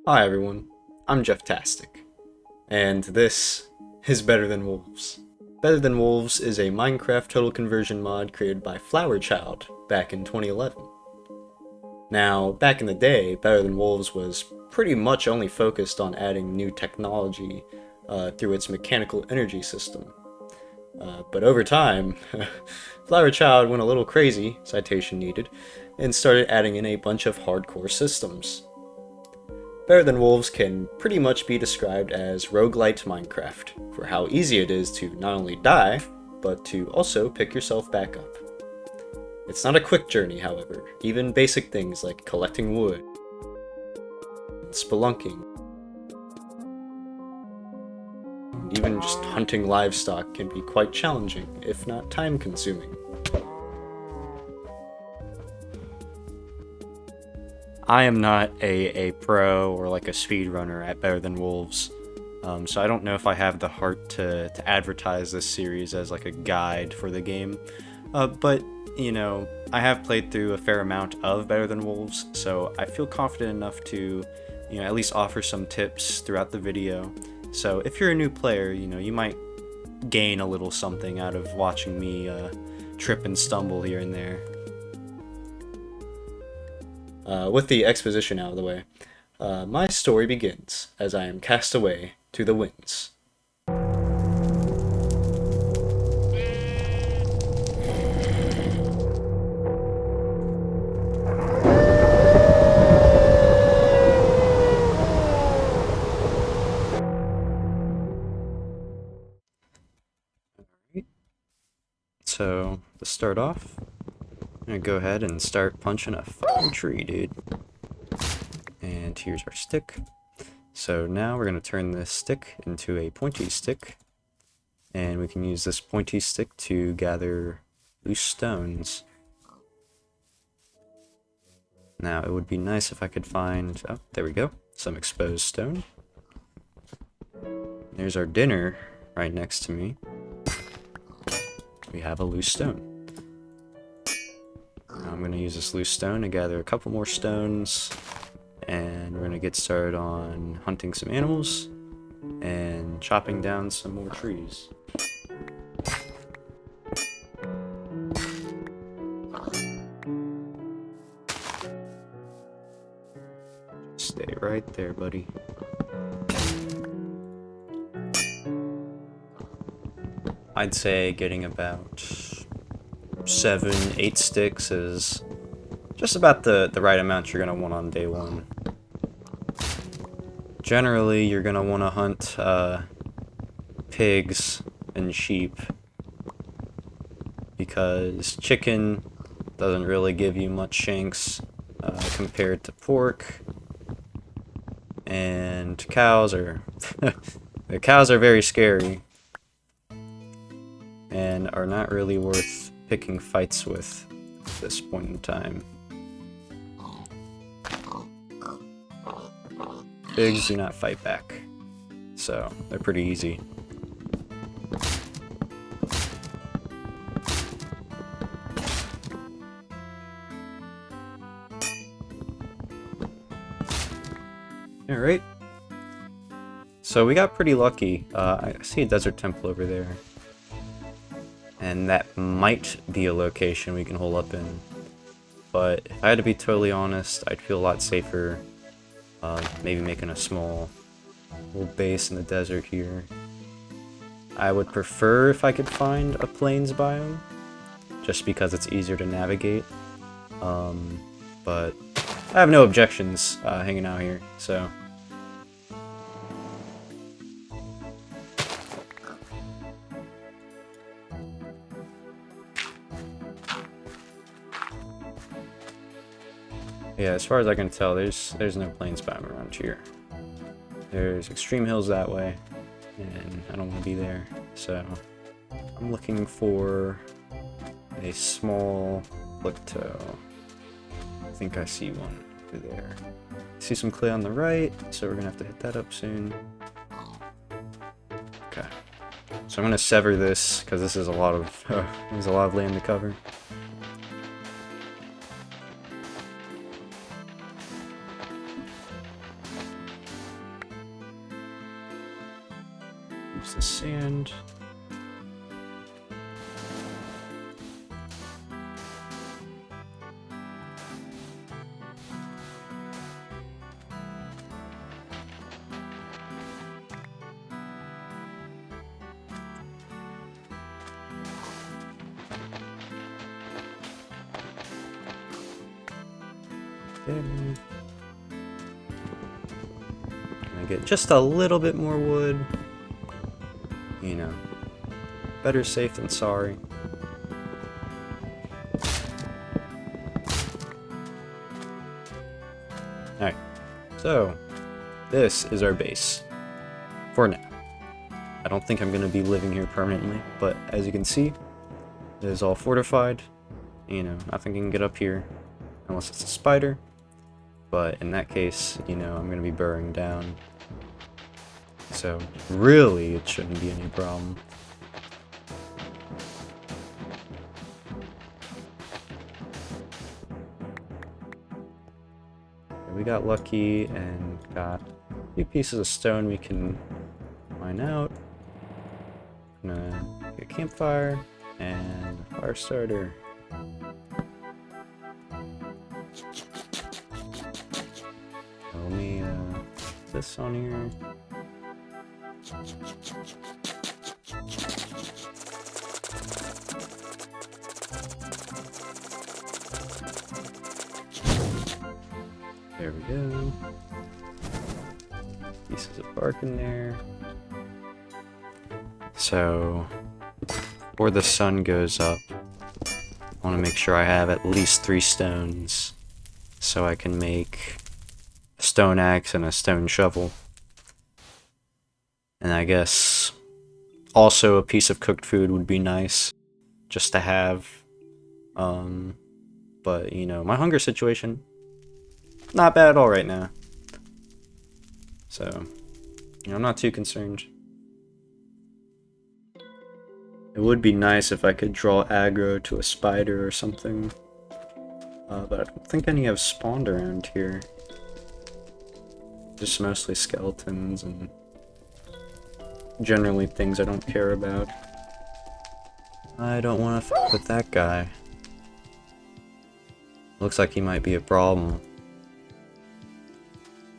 Hi everyone, I'm Jeff-tastic, and this is Better Than Wolves. Better Than Wolves is a Minecraft total conversion mod created by Flowerchild back in 2011. Now, back in the day, Better Than Wolves was pretty much only focused on adding new technology through its mechanical energy system. But over time, Flowerchild went a little crazy, citation needed, and started adding in a bunch of hardcore systems. Better Than Wolves can pretty much be described as roguelite Minecraft, for how easy it is to not only die, but to also pick yourself back up. It's not a quick journey, however. Even basic things like collecting wood, spelunking, and even just hunting livestock can be quite challenging, if not time-consuming. I am not a pro or like a speedrunner at Better Than Wolves, so I don't know if I have the heart to advertise this series as like a guide for the game. But, you know, I have played through a fair amount of Better Than Wolves, so I feel confident enough to, at least offer some tips throughout the video. So if you're a new player, you might gain a little something out of watching me trip and stumble here and there. With the exposition out of the way, my story begins as I am cast away to the winds. So, to start off, I'm gonna go ahead and start punching a fucking tree, dude. And here's our stick. So now we're gonna turn this stick into a pointy stick, and we can use this pointy stick to gather loose stones. Now it would be nice if I could find, oh, there we go, some exposed stone. There's our dinner right next to me. We have a loose stone. Now I'm going to use this loose stone to gather a couple more stones, and we're going to get started on hunting some animals and chopping down some more trees. Stay right there, buddy. I'd say getting about 7, 8 sticks is just about the right amount you're going to want on day one. Generally, you're going to want to hunt pigs and sheep, because chicken doesn't really give you much shanks compared to pork, and cows are the cows are very scary and are not really worth picking fights with at this point in time. Pigs do not fight back, so they're pretty easy. Alright. So we got pretty lucky. I see a desert temple over there. And that might be a location we can hole up in. But if I had to be totally honest, I'd feel a lot safer maybe making a small little base in the desert here. I would prefer if I could find a plains biome, just because it's easier to navigate. But I have no objections hanging out here, so. Yeah, as far as I can tell, there's no plains biome around here. There's extreme hills that way, and I don't want to be there. So I'm looking for a small plateau. I think I see one over there. I see some clay on the right, so we're gonna have to hit that up soon. Okay, so I'm gonna sever this because this is a lot of there's a lot of land to cover. Use the sand. Gonna get just a little bit more wood. You know, better safe than sorry. Alright, so this is our base for now. I don't think I'm going to be living here permanently, but as you can see, it is all fortified. You know, nothing can get up here unless it's a spider. But in that case, you know, I'm going to be burrowing down. So really, it shouldn't be any problem. We got lucky and got a few pieces of stone we can mine out. Gonna get a campfire and a fire starter. Let me put this on here. There we go. Pieces of bark in there. So, before the sun goes up, I want to make sure I have at least 3 stones so I can make a stone axe and a stone shovel. And I guess also a piece of cooked food would be nice just to have. But, you know, my hunger situation, not bad at all right now. So, you know, I'm not too concerned. It would be nice if I could draw aggro to a spider or something. But I don't think any have spawned around here. Just mostly skeletons and generally things I don't care about. I don't want to fuck with that guy. Looks like he might be a problem.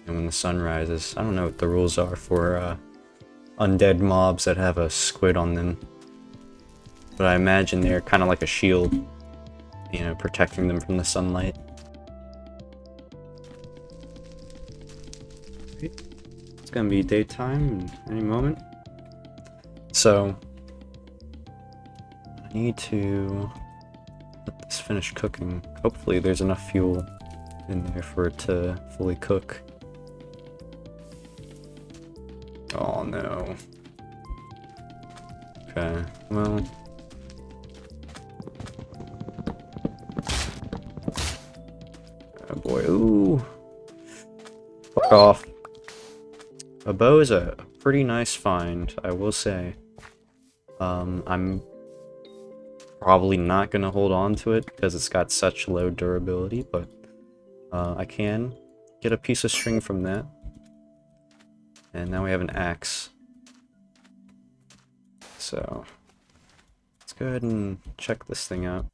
And when the sun rises, I don't know what the rules are for undead mobs that have a squid on them. But I imagine they're kind of like a shield, you know, protecting them from the sunlight. It's gonna be daytime in any moment. So, I need to let this finish cooking. Hopefully there's enough fuel in there for it to fully cook. Oh no. Okay, well. Oh boy, ooh. Fuck off. A bow is a pretty nice find, I will say. I'm probably not gonna hold on to it because it's got such low durability, but I can get a piece of string from that. And now we have an axe. So let's go ahead and check this thing out.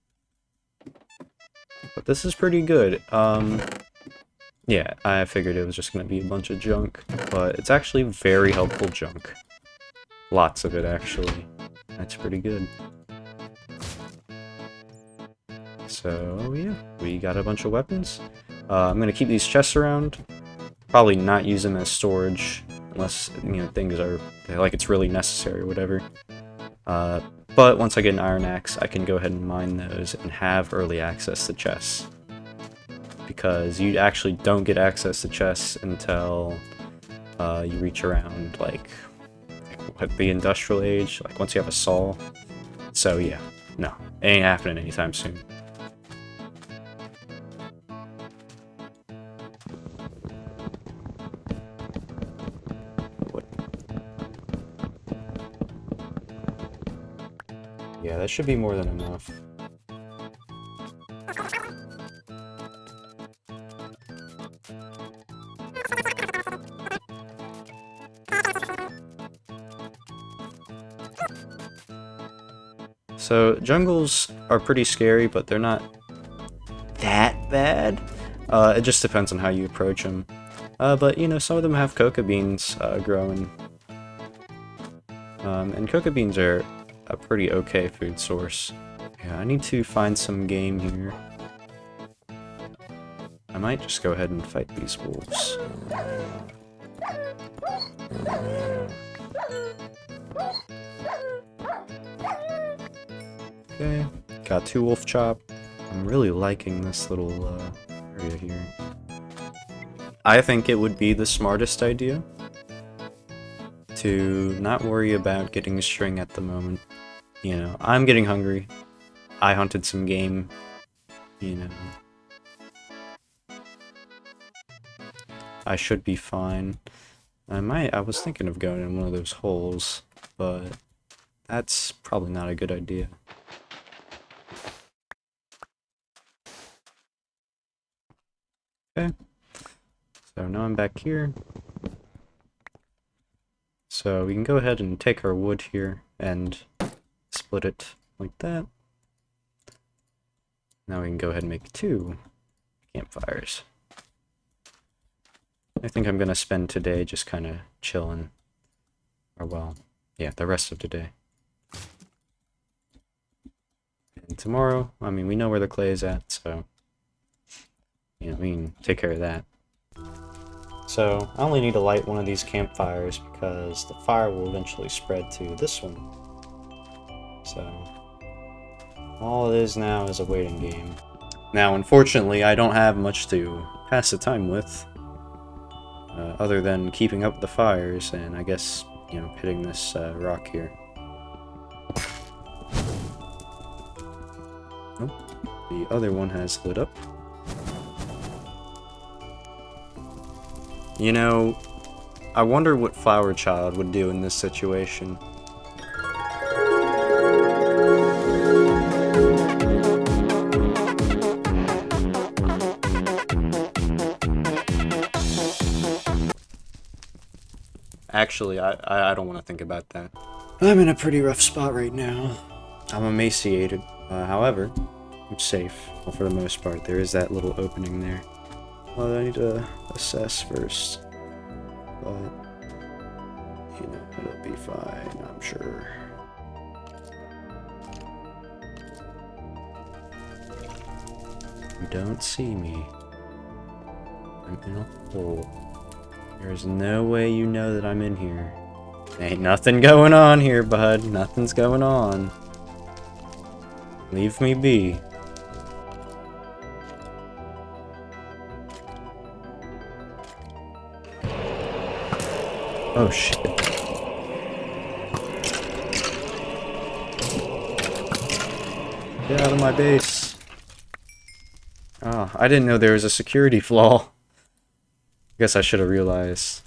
But this is pretty good. Yeah, I figured it was just gonna be a bunch of junk, but it's actually very helpful junk. Lots of it, actually. That's pretty good. So, yeah, we got a bunch of weapons. I'm gonna keep these chests around. Probably not use them as storage, unless, you know, things are, like, it's really necessary or whatever. But once I get an iron axe, I can go ahead and mine those and have early access to chests. Because you actually don't get access to chests until you reach around, like, what, the industrial age, like once you have a saw. So yeah, no, it ain't happening anytime soon. What? Yeah, that should be more than enough. So jungles are pretty scary, but they're not that bad. It just depends on how you approach them. But you know, some of them have coca beans growing. And coca beans are a pretty okay food source. Yeah, I need to find some game here. I might just go ahead and fight these wolves. Okay, got 2 wolf chop. I'm really liking this little area here. I think it would be the smartest idea to not worry about getting string at the moment. You know, I'm getting hungry. I hunted some game, you know. I should be fine. I was thinking of going in one of those holes, but that's probably not a good idea. Okay. So now I'm back here. So we can go ahead and take our wood here and split it like that. Now we can go ahead and make 2 campfires. I think I'm gonna spend today just kind of chilling. Or well, yeah, the rest of today. And tomorrow, I mean, we know where the clay is at, so you know, we can take care of that. So I only need to light one of these campfires because the fire will eventually spread to this one. So all it is now is a waiting game. Now, unfortunately, I don't have much to pass the time with, other than keeping up the fires and I guess, you know, hitting this rock here. Oh, the other one has lit up. You know, I wonder what Flower Child would do in this situation. Actually, I don't want to think about that. I'm in a pretty rough spot right now. I'm emaciated. However, I'm safe. Well, for the most part, there is that little opening there. Well, I need to assess first. But, you know, it'll be fine, I'm sure. You don't see me. I'm in a hole. There's no way you know that I'm in here. Ain't nothing going on here, bud. Nothing's going on. Leave me be. Oh shit. Get out of my base. Oh, I didn't know there was a security flaw. Guess I should have realized.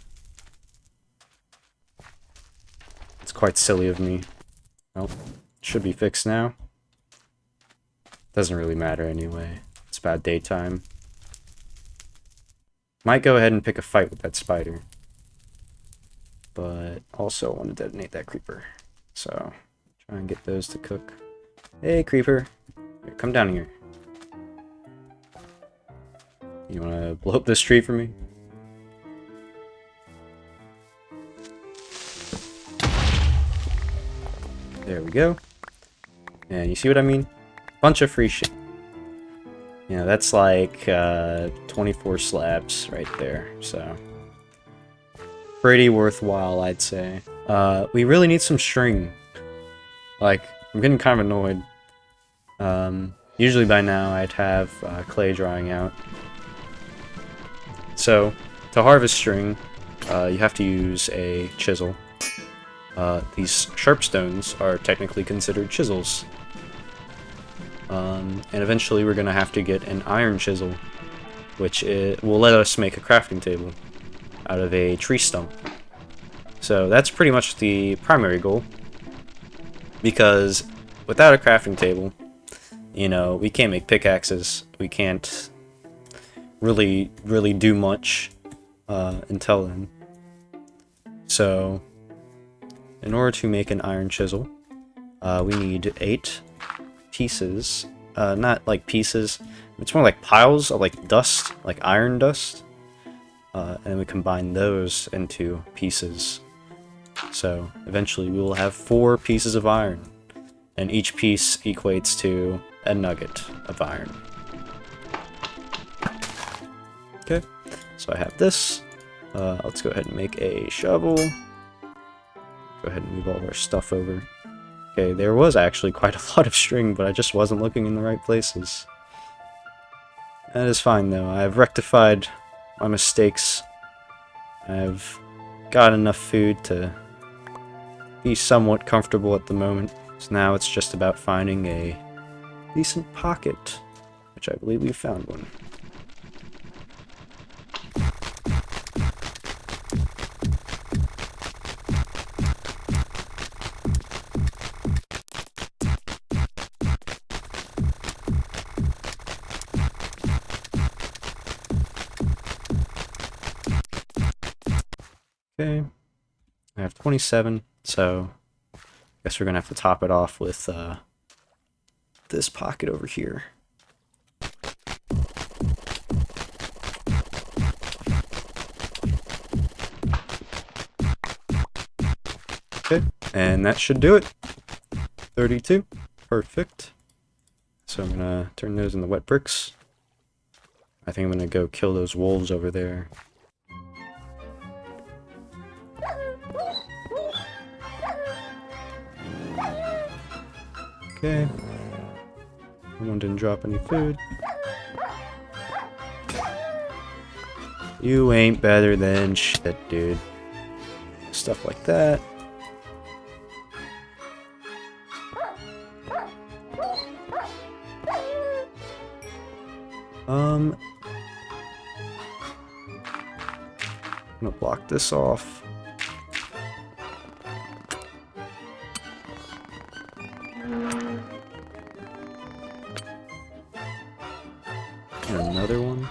It's quite silly of me. Well, should be fixed now. Doesn't really matter anyway. It's about daytime. Might go ahead and pick a fight with that spider. But also want to detonate that creeper. So, try and get those to cook. Hey, creeper. Here, come down here. You want to blow up this tree for me? There we go. And you see what I mean? Bunch of free shit. You know, that's like 24 slabs right there, so pretty worthwhile, I'd say. We really need some string. Like, I'm getting kind of annoyed. Usually by now I'd have clay drying out. So, to harvest string, you have to use a chisel. These sharp stones are technically considered chisels. And eventually we're going to have to get an iron chisel, which will let us make a crafting table out of a tree stump. So that's pretty much the primary goal, because without a crafting table, you know, we can't make pickaxes, we can't really do much until then. So in order to make an iron chisel, We need 8 pieces. Not like pieces. It's more like piles of like dust, like iron dust. And we combine those into pieces. So eventually we will have 4 pieces of iron. And each piece equates to a nugget of iron. Okay, so I have this. Let's go ahead and make a shovel. Go ahead and move all of our stuff over. Okay, there was actually quite a lot of string, but I just wasn't looking in the right places. That is fine though, I've rectified my mistakes. I've got enough food to be somewhat comfortable at the moment. So now it's just about finding a decent pocket, which I believe we found one. Okay, I have 27, so I guess we're gonna have to top it off with this pocket over here. Okay, and that should do it. 32, perfect. So I'm gonna turn those into wet bricks. I think I'm gonna go kill those wolves over there. Okay. Someone didn't drop any food. You ain't better than shit, dude. Stuff like that. I'm gonna block this off. And another one.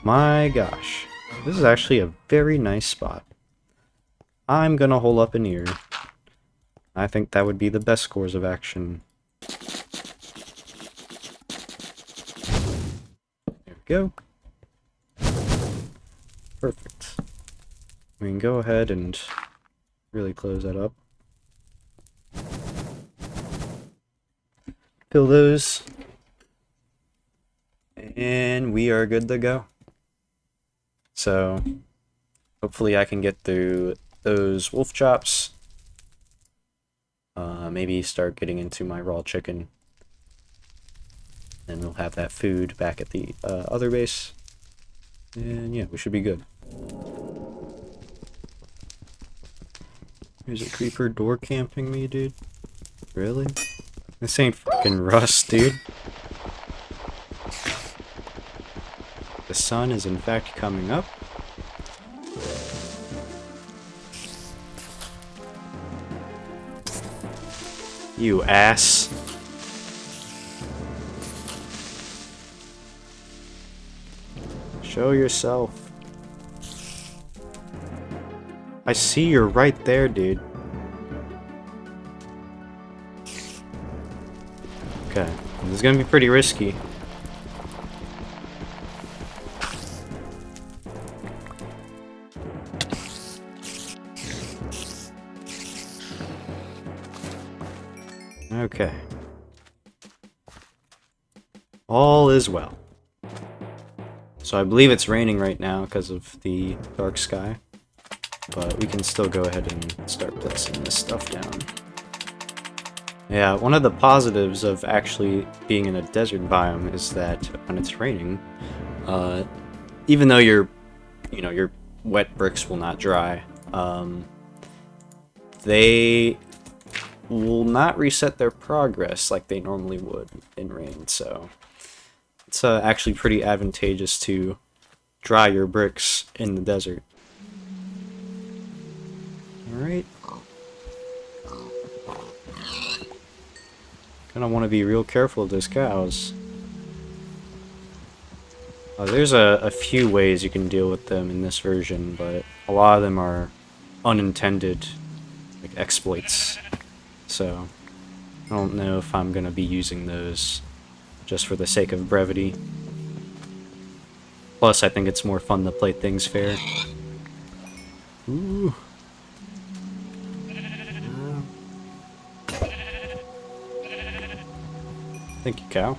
My gosh, this is actually a very nice spot. I'm gonna hole up in here. I think that would be the best course of action. There we go. Perfect. We can go ahead and really close that up. Fill those. And we are good to go. So, hopefully I can get through those wolf chops. Maybe start getting into my raw chicken. And we'll have that food back at the other base. And yeah, we should be good. There's a creeper door camping me, dude. Really? This ain't fucking Rust, dude. The sun is in fact coming up. You ass. Show yourself. I see you're right there, dude. Okay, this is gonna be pretty risky. Okay. All is well. So I believe it's raining right now because of the dark sky. But we can still go ahead and start placing this stuff down. Yeah, one of the positives of actually being in a desert biome is that when it's raining, even though your wet bricks will not dry, they will not reset their progress like they normally would in rain. So it's actually pretty advantageous to dry your bricks in the desert. Alright. Gonna want to be real careful of those cows. There's a few ways you can deal with them in this version, but a lot of them are unintended, like exploits. So I don't know if I'm gonna be using those just for the sake of brevity. Plus, I think it's more fun to play things fair. Ooh. Thank you, cow.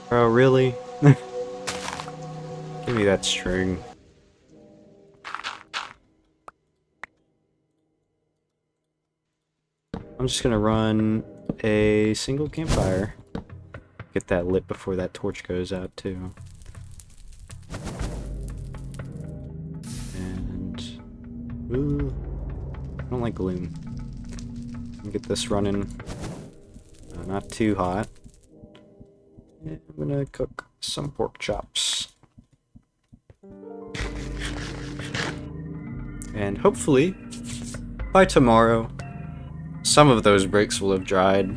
Bro, really? Give me that string. I'm just gonna run a single campfire. Get that lit before that torch goes out, too. And... ooh, I don't like gloom. Get this running. Not too hot. And I'm gonna cook some pork chops. And hopefully, by tomorrow, some of those bricks will have dried.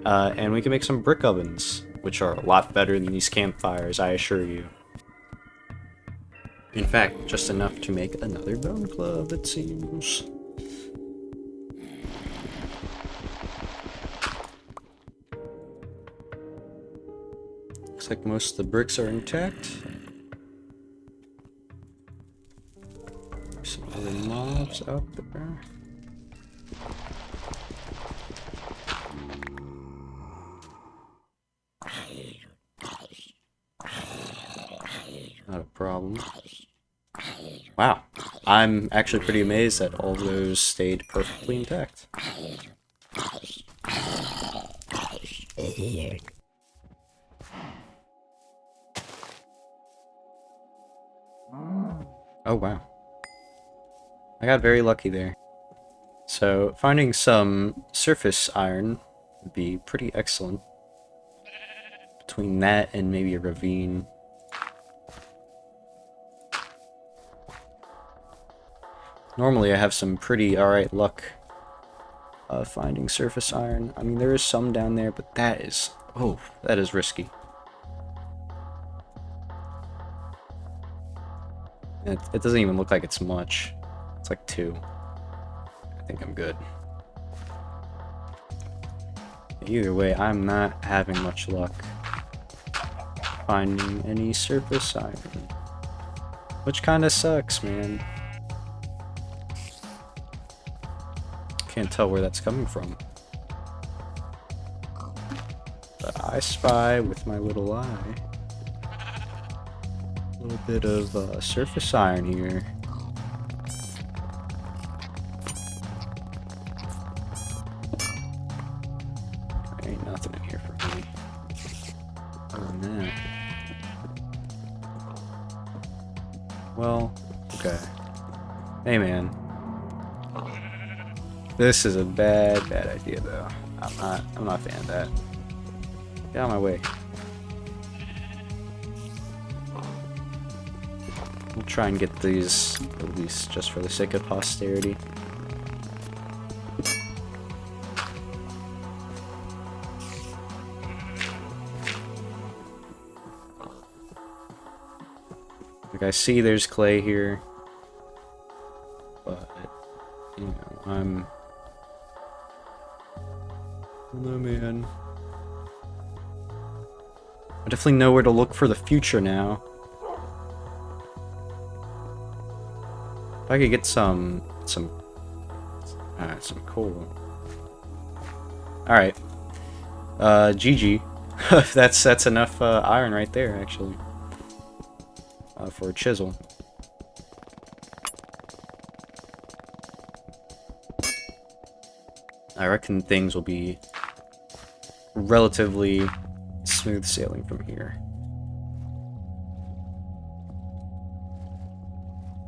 And we can make some brick ovens, which are a lot better than these campfires, I assure you. In fact, just enough to make another bone club, it seems. Looks like most of the bricks are intact. Some other mobs out there. Not a problem. Wow, I'm actually pretty amazed that all of those stayed perfectly intact. Oh wow. I got very lucky there. So, finding some surface iron would be pretty excellent. Between that and maybe a ravine. Normally I have some pretty alright luck finding surface iron. I mean, there is some down there, but that is... oh, that is risky. It doesn't even look like it's much. It's like 2. I think I'm good. Either way, I'm not having much luck finding any surface iron. Which kinda sucks, man. Can't tell where that's coming from. But I spy with my little eye a little bit of surface iron here. There ain't nothing in here for me. Other than that. Well, okay. Hey man. This is a bad idea though. I'm not a fan of that. Get out of my way. We'll try and get these, at least just for the sake of posterity. Like, I see there's clay here, but, you know, no man. I definitely know where to look for the future now. If I could get some coal. Alright. GG. that's enough iron right there, actually. For a chisel. I reckon things will be relatively smooth sailing from here.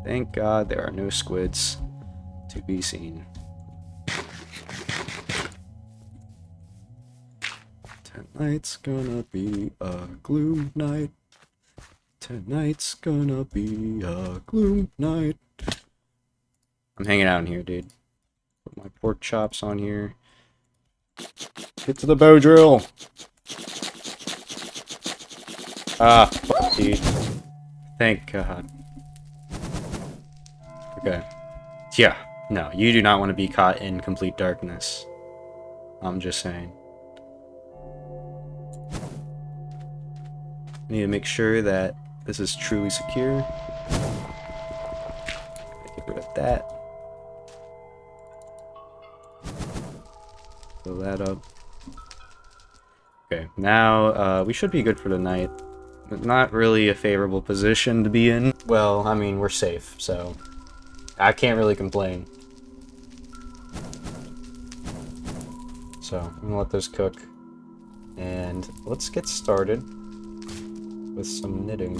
Thank God there are no squids to be seen. Tonight's gonna be a gloom night. Tonight's gonna be a gloom night. I'm hanging out in here, dude. Put my pork chops on here. Get to the bow drill! Ah, fuck, dude. Thank God. Okay. Yeah. No, you do not want to be caught in complete darkness. I'm just saying. I need to make sure that this is truly secure. Get rid of that. Fill that up. Okay, now we should be good for the night. Not really a favorable position to be in. Well, I mean, we're safe, so I can't really complain. So, I'm gonna let those cook. And let's get started with some knitting.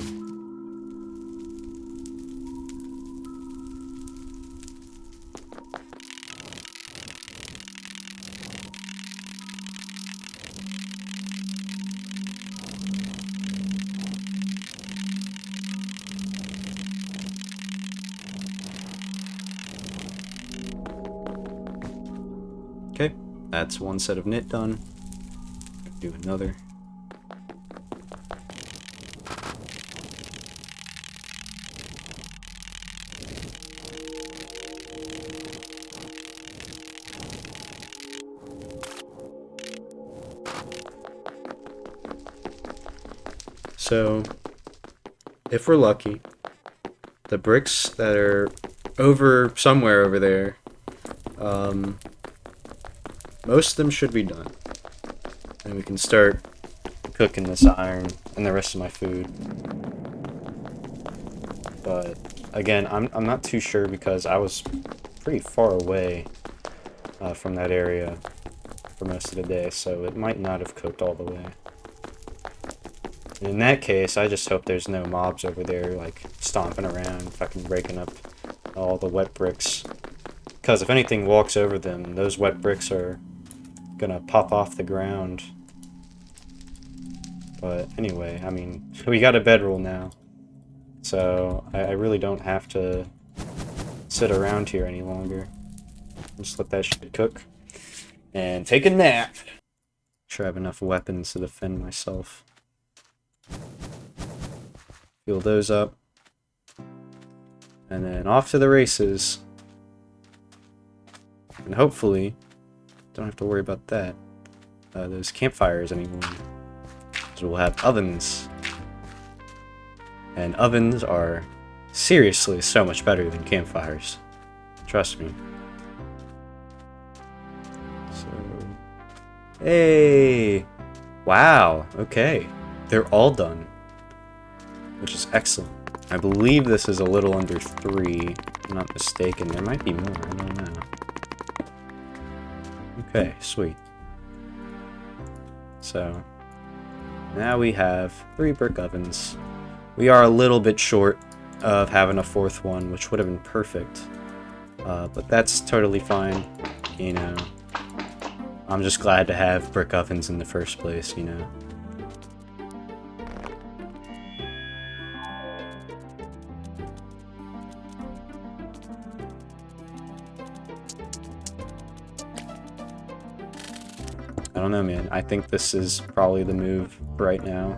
Okay, that's one set of knit done. Do another. So, if we're lucky, the bricks that are somewhere over there, most of them should be done. And we can start cooking this iron and the rest of my food. But again, I'm not too sure because I was pretty far away from that area for most of the day, so it might not have cooked all the way. In that case, I just hope there's no mobs over there, like, stomping around, fucking breaking up all the wet bricks. Because if anything walks over them, those wet bricks are gonna pop off the ground. But anyway, I mean, we got a bedroll now. So, I really don't have to sit around here any longer. Just let that shit cook. And take a nap. Sure I have enough weapons to defend myself. Fill those up. And then off to the races. And hopefully, don't have to worry about that. Those campfires anymore. So we'll have ovens. And ovens are seriously so much better than campfires. Trust me. So, hey! Wow, okay. They're all done. Which is excellent. I believe this is a little under 3, if I'm not mistaken. There might be more, I don't know. Okay, sweet. So, now we have 3 brick ovens. We are a little bit short of having a 4th one, which would have been perfect. But that's totally fine, you know. I'm just glad to have brick ovens in the first place, you know. I don't know, man. I think this is probably the move right now.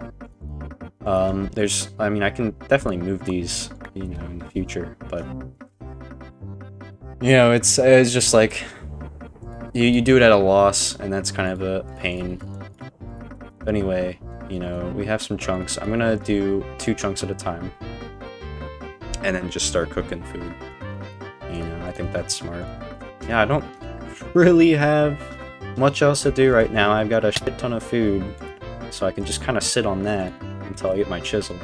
I mean, I can definitely move these, you know, in the future, but you know, it's just like you do it at a loss, and that's kind of a pain. But anyway, you know, we have some chunks. I'm gonna do 2 chunks at a time, and then just start cooking food. You know, I think that's smart. Yeah, I don't really have much else to do right now. I've got a shit ton of food, so I can just kind of sit on that until I get my chisel.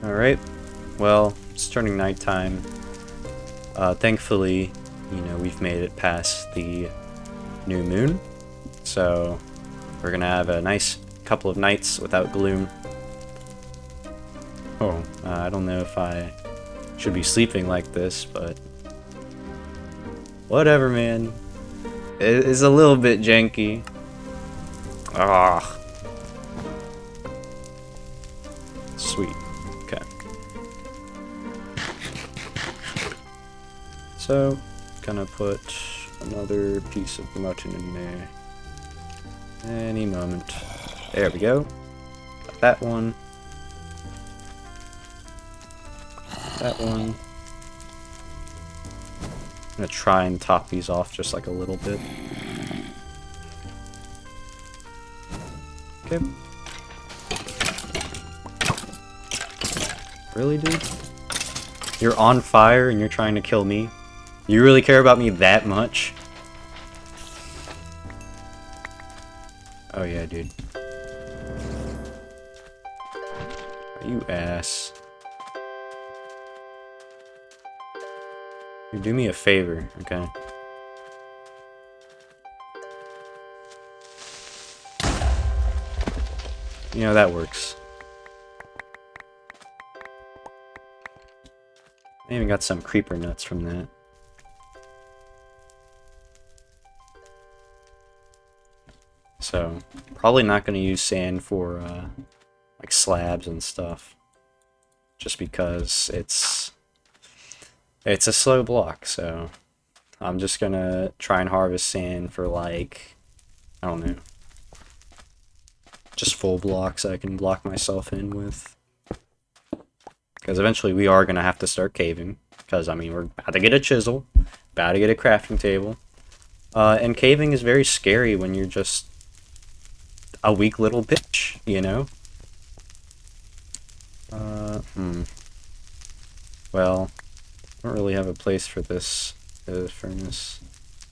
Alright, well, it's turning nighttime. Thankfully, you know, we've made it past the new moon, so we're gonna have a nice couple of nights without gloom. Oh, I don't know if I should be sleeping like this, but whatever, man. It is a little bit janky. Ah, sweet. Okay. So, gonna put another piece of mutton in there. Any moment. There we go. Got that one. That one. I'm gonna try and top these off just like a little bit. Okay. Really, dude? You're on fire and you're trying to kill me? You really care about me that much? Oh yeah, dude. You ass. You do me a favor, okay? You know, that works. I even got some creeper nuts from that. So, probably not going to use sand for, like, slabs and stuff. Just because it's a slow block, so I'm just going to try and harvest sand for, like, I don't know. Just full blocks I can block myself in with. Because eventually we are going to have to start caving. Because, I mean, we're about to get a chisel. About to get a crafting table. And caving is very scary when you're just a weak little bitch, you know? Well, I don't really have a place for this furnace.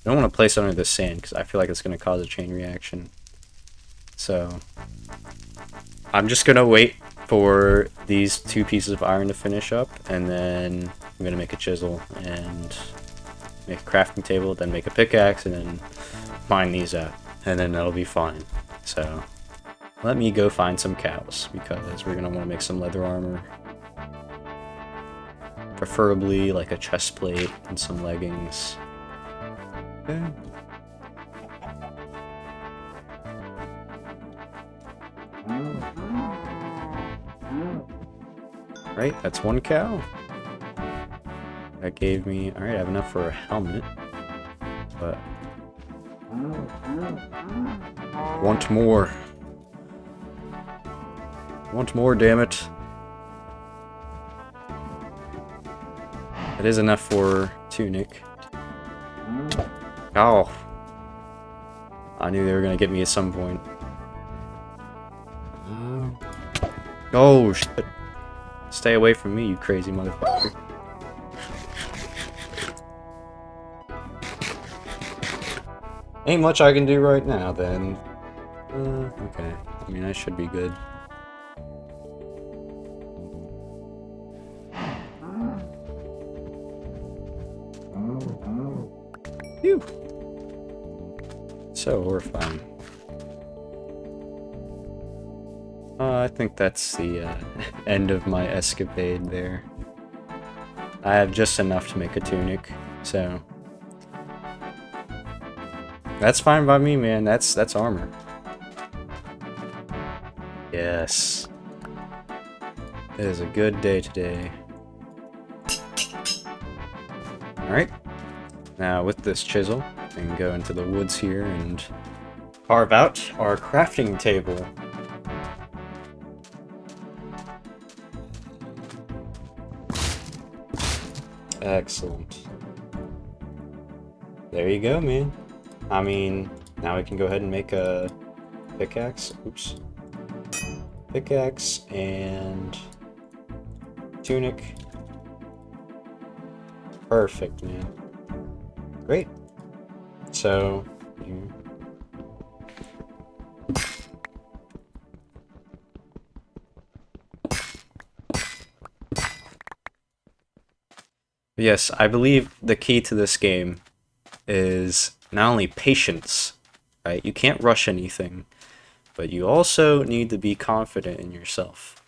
I don't want to place it under the sand because I feel like it's going to cause a chain reaction. So, I'm just going to wait for these 2 pieces of iron to finish up, and then I'm going to make a chisel and make a crafting table, then make a pickaxe, and then mine these out. And then that'll be fine. So, let me go find some cows, because we're going to want to make some leather armor. Preferably like a chest plate and some leggings. Okay. Right, that's 1 cow. That gave me... Alright, I have enough for a helmet. But... want more. Want more, damn it. It is enough for tunic. Oh. I knew they were gonna get me at some point. Oh, shit. Stay away from me, you crazy motherfucker. Ain't much I can do right now, then. Okay. I mean, I should be good. Phew. So horrifying. I think that's the end of my escapade there. I have just enough to make a tunic, so that's fine by me, man. That's armor. Yes. It is a good day today. Alright. Now with this chisel, we can go into the woods here and carve out our crafting table. Excellent. There you go, man. I mean, now we can go ahead and make a pickaxe. Oops. Pickaxe and tunic. Perfect, man. Great. So, yes, I believe the key to this game is not only patience, right? You can't rush anything, but you also need to be confident in yourself.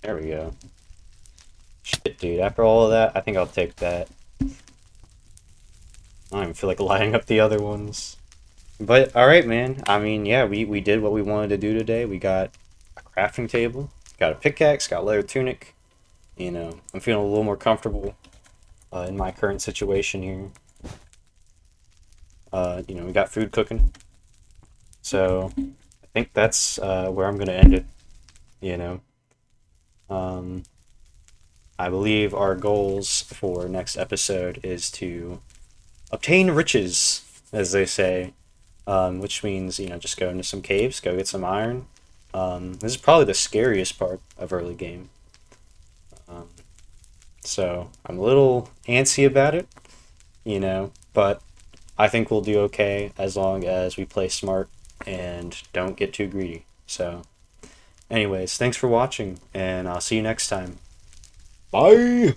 There we go. Shit, dude. After all of that, I think I'll take that. I don't even feel like lining up the other ones. But, alright, man. I mean, yeah, we did what we wanted to do today. We got a crafting table, got a pickaxe, got a leather tunic. You know, I'm feeling a little more comfortable in my current situation here. You know, we got food cooking. So, I think that's where I'm going to end it, you know. Um, I believe our goals for next episode is to obtain riches, as they say, which means, you know, just go into some caves, go get some iron. This is probably the scariest part of early game. Um, so I'm a little antsy about it, you know, but I think we'll do okay as long as we play smart and don't get too greedy. So, anyways, thanks for watching, and I'll see you next time. Bye!